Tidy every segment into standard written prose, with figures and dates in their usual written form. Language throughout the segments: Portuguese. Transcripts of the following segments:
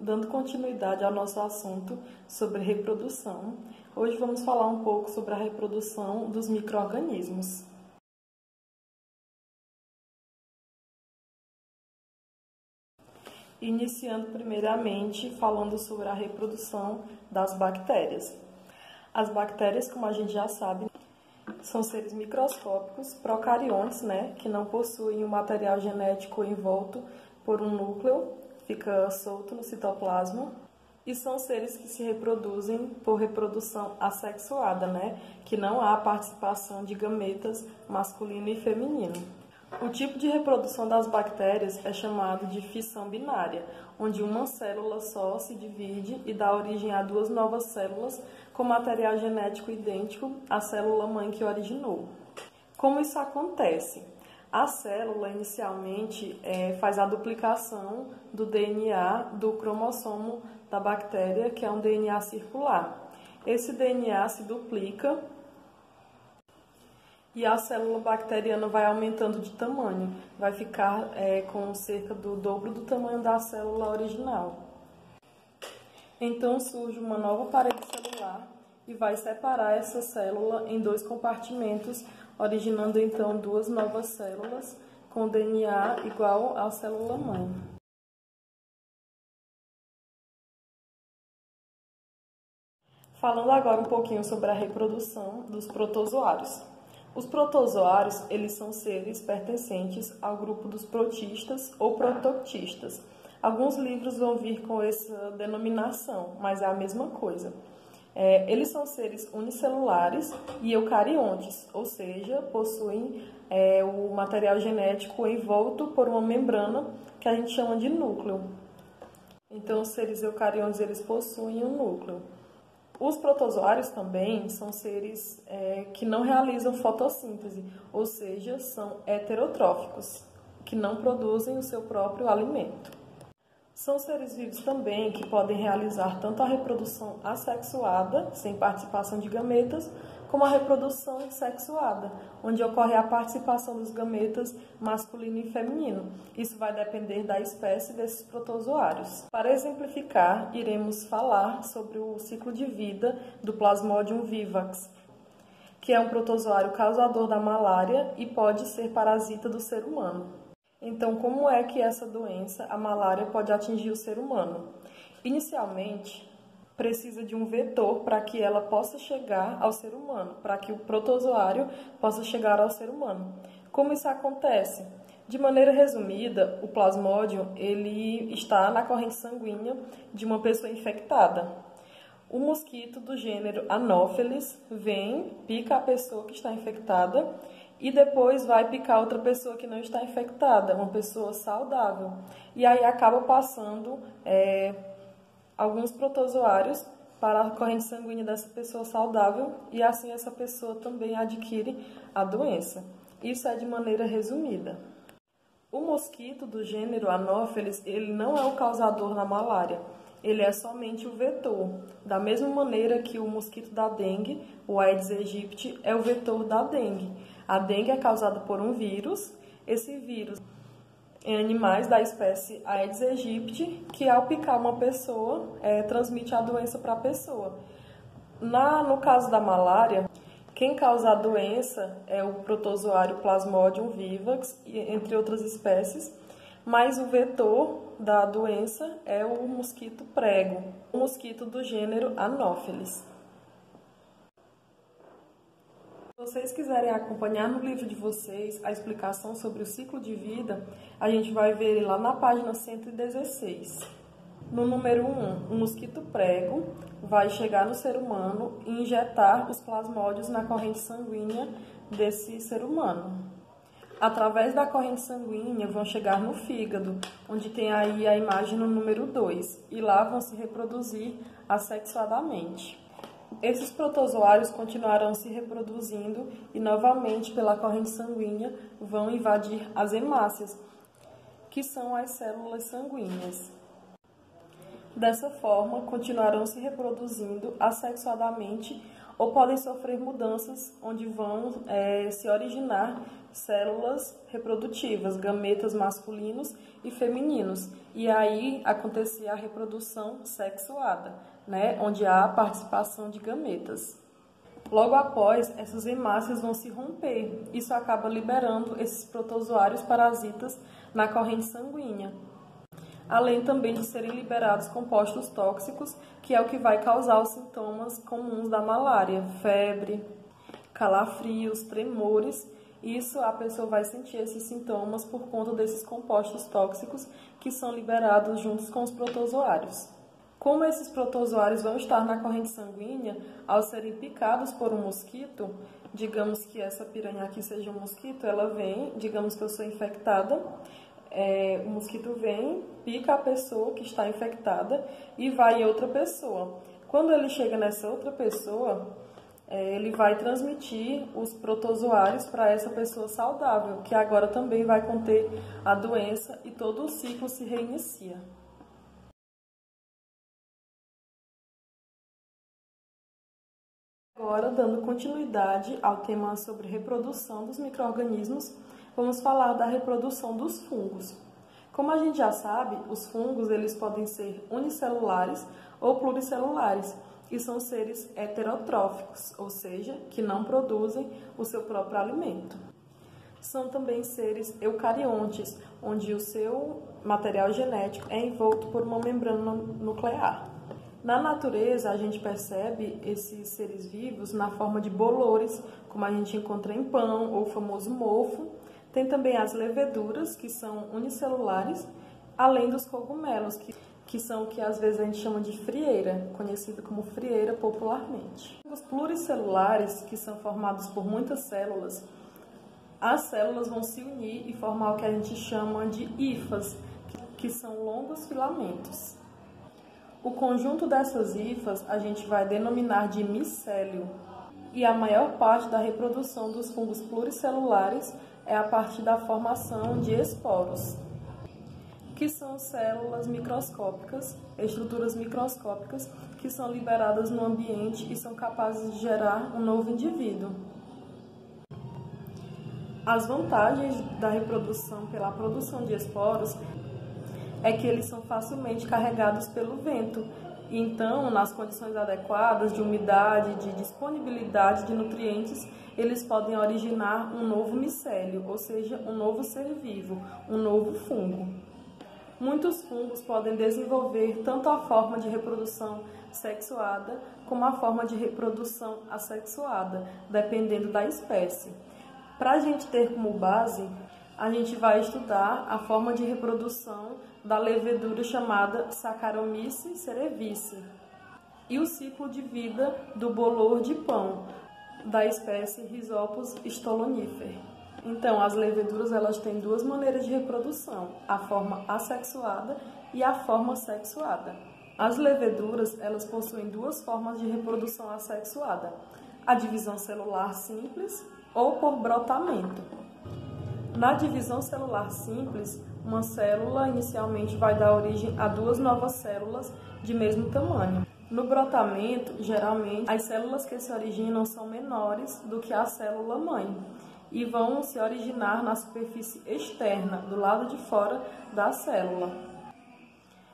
dando continuidade ao nosso assunto sobre reprodução, hoje vamos falar um pouco sobre a reprodução dos micro-organismos. Iniciando primeiramente falando sobre a reprodução das bactérias. As bactérias, como a gente já sabe, são seres microscópicos, procariontes, que não possuem um material genético envolto por um núcleo, fica solto no citoplasma, e são seres que se reproduzem por reprodução assexuada, que não há participação de gametas masculino e feminino. O tipo de reprodução das bactérias é chamado de fissão binária, onde uma célula só se divide e dá origem a duas novas células com material genético idêntico à célula-mãe que originou. Como isso acontece? A célula, inicialmente, faz a duplicação do DNA do cromossomo da bactéria, que é um DNA circular. Esse DNA se duplica e a célula bacteriana vai aumentando de tamanho, vai ficar com cerca do dobro do tamanho da célula original. Então surge uma nova parede celular e vai separar essa célula em dois compartimentos, originando então duas novas células com DNA igual à célula-mãe. Falando agora um pouquinho sobre a reprodução dos protozoários. Os protozoários, eles são seres pertencentes ao grupo dos protistas ou protoctistas. Alguns livros vão vir com essa denominação, mas é a mesma coisa. Eles são seres unicelulares e eucariontes, ou seja, possuem o material genético envolto por uma membrana que a gente chama de núcleo. Então, os seres eucariontes, eles possuem um núcleo. Os protozoários também são seres que não realizam fotossíntese, ou seja, são heterotróficos, que não produzem o seu próprio alimento. São seres vivos também que podem realizar tanto a reprodução assexuada, sem participação de gametas, como a reprodução sexuada, onde ocorre a participação dos gametas masculino e feminino. Isso vai depender da espécie desses protozoários. Para exemplificar, iremos falar sobre o ciclo de vida do Plasmodium vivax, que é um protozoário causador da malária e pode ser parasita do ser humano. Então, como é que essa doença, a malária, pode atingir o ser humano? Inicialmente, precisa de um vetor para que ela possa chegar ao ser humano, para que o protozoário possa chegar ao ser humano. Como isso acontece? De maneira resumida, o Plasmodium ele está na corrente sanguínea de uma pessoa infectada. O mosquito do gênero Anopheles vem, pica a pessoa que está infectada e depois vai picar outra pessoa que não está infectada, uma pessoa saudável. E aí acaba passando alguns protozoários para a corrente sanguínea dessa pessoa saudável e assim essa pessoa também adquire a doença. Isso é de maneira resumida. O mosquito do gênero Anopheles, ele não é o causador da malária, ele é somente o vetor. Da mesma maneira que o mosquito da dengue, o Aedes aegypti, é o vetor da dengue. A dengue é causada por um vírus, esse vírus em animais da espécie Aedes aegypti, que ao picar uma pessoa, transmite a doença para a pessoa. No caso da malária, quem causa a doença é o protozoário Plasmodium vivax, entre outras espécies, mas o vetor da doença é o mosquito prego, o mosquito do gênero Anopheles. Se vocês quiserem acompanhar no livro de vocês a explicação sobre o ciclo de vida, a gente vai ver ele lá na página 116. No número 1, o mosquito prego vai chegar no ser humano e injetar os plasmódios na corrente sanguínea desse ser humano. Através da corrente sanguínea vão chegar no fígado, onde tem aí a imagem no número 2, e lá vão se reproduzir assexuadamente. Esses protozoários continuarão se reproduzindo e novamente pela corrente sanguínea vão invadir as hemácias, que são as células sanguíneas. Dessa forma, continuarão se reproduzindo assexuadamente ou podem sofrer mudanças onde vão se originar células reprodutivas, gametas masculinos e femininos. E aí acontecia a reprodução sexuada, né, onde há a participação de gametas. Logo após, essas hemácias vão se romper. Isso acaba liberando esses protozoários parasitas na corrente sanguínea. Além também de serem liberados compostos tóxicos, que é o que vai causar os sintomas comuns da malária, febre, calafrios, tremores. Isso a pessoa vai sentir esses sintomas por conta desses compostos tóxicos que são liberados juntos com os protozoários. Como esses protozoários vão estar na corrente sanguínea, ao serem picados por um mosquito, digamos que essa piranha aqui seja um mosquito, ela vem, digamos que eu sou infectada, o mosquito vem, pica a pessoa que está infectada e vai em outra pessoa. Quando ele chega nessa outra pessoa, ele vai transmitir os protozoários para essa pessoa saudável, que agora também vai conter a doença e todo o ciclo se reinicia. Agora, dando continuidade ao tema sobre reprodução dos micro-organismos, vamos falar da reprodução dos fungos. Como a gente já sabe, os fungos eles podem ser unicelulares ou pluricelulares e são seres heterotróficos, ou seja, que não produzem o seu próprio alimento. São também seres eucariontes, onde o seu material genético é envolto por uma membrana nuclear. Na natureza, a gente percebe esses seres vivos na forma de bolores, como a gente encontra em pão ou o famoso mofo. Tem também as leveduras, que são unicelulares, além dos cogumelos, que são o que às vezes a gente chama de frieira, conhecido como frieira popularmente. Os pluricelulares, que são formados por muitas células, as células vão se unir e formar o que a gente chama de hifas, que são longos filamentos. O conjunto dessas hifas a gente vai denominar de micélio. E a maior parte da reprodução dos fungos pluricelulares é a partir da formação de esporos, que são células microscópicas, estruturas microscópicas que são liberadas no ambiente e são capazes de gerar um novo indivíduo. As vantagens da reprodução pela produção de esporos é que eles são facilmente carregados pelo vento. Então, nas condições adequadas de umidade, de disponibilidade de nutrientes, eles podem originar um novo micélio, ou seja, um novo ser vivo, um novo fungo. Muitos fungos podem desenvolver tanto a forma de reprodução sexuada como a forma de reprodução assexuada, dependendo da espécie. Para a gente ter como base, a gente vai estudar a forma de reprodução da levedura chamada Saccharomyces cerevisiae e o ciclo de vida do bolor de pão da espécie Rhizopus stolonifer. Então, as leveduras elas têm duas maneiras de reprodução, a forma assexuada e a forma sexuada. As leveduras elas possuem duas formas de reprodução assexuada, a divisão celular simples ou por brotamento. Na divisão celular simples, uma célula inicialmente vai dar origem a duas novas células de mesmo tamanho. No brotamento, geralmente, as células que se originam são menores do que a célula mãe e vão se originar na superfície externa, do lado de fora da célula.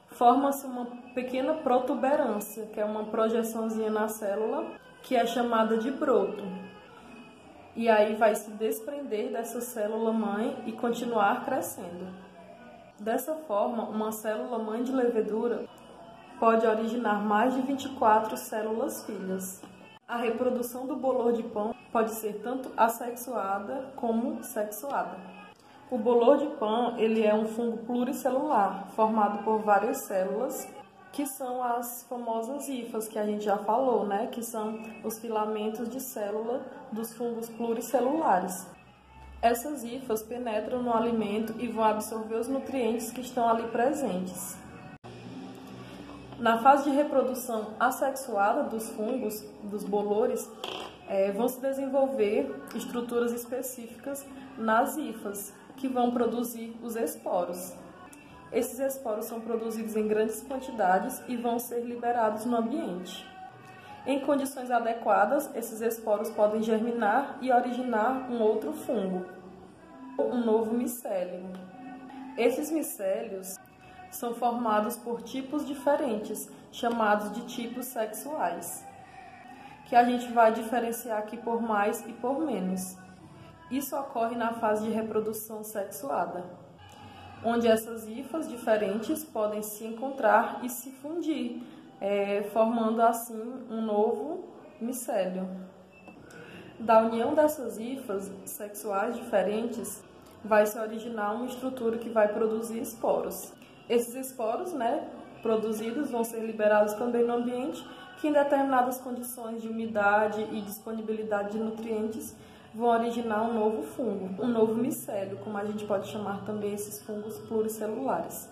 Forma-se uma pequena protuberância, que é uma projeçãozinha na célula, que é chamada de broto. E aí vai se desprender dessa célula mãe e continuar crescendo. Dessa forma, uma célula mãe de levedura pode originar mais de 24 células filhas. A reprodução do bolor de pão pode ser tanto assexuada como sexuada. O bolor de pão ele é um fungo pluricelular, formado por várias células, que são as famosas hifas que a gente já falou, né? Que são os filamentos de célula dos fungos pluricelulares. Essas hifas penetram no alimento e vão absorver os nutrientes que estão ali presentes. Na fase de reprodução assexuada dos fungos, dos bolores, vão se desenvolver estruturas específicas nas hifas, que vão produzir os esporos. Esses esporos são produzidos em grandes quantidades e vão ser liberados no ambiente. Em condições adequadas, esses esporos podem germinar e originar um outro fungo. um novo micélio. Esses micélios são formados por tipos diferentes, chamados de tipos sexuais, que a gente vai diferenciar aqui por mais e por menos. Isso ocorre na fase de reprodução sexuada, onde essas hifas diferentes podem se encontrar e se fundir, formando assim um novo micélio. Da união dessas hifas sexuais diferentes, vai se originar uma estrutura que vai produzir esporos. Esses esporos, produzidos vão ser liberados também no ambiente, que em determinadas condições de umidade e disponibilidade de nutrientes vão originar um novo fungo, um novo micélio, como a gente pode chamar também esses fungos pluricelulares.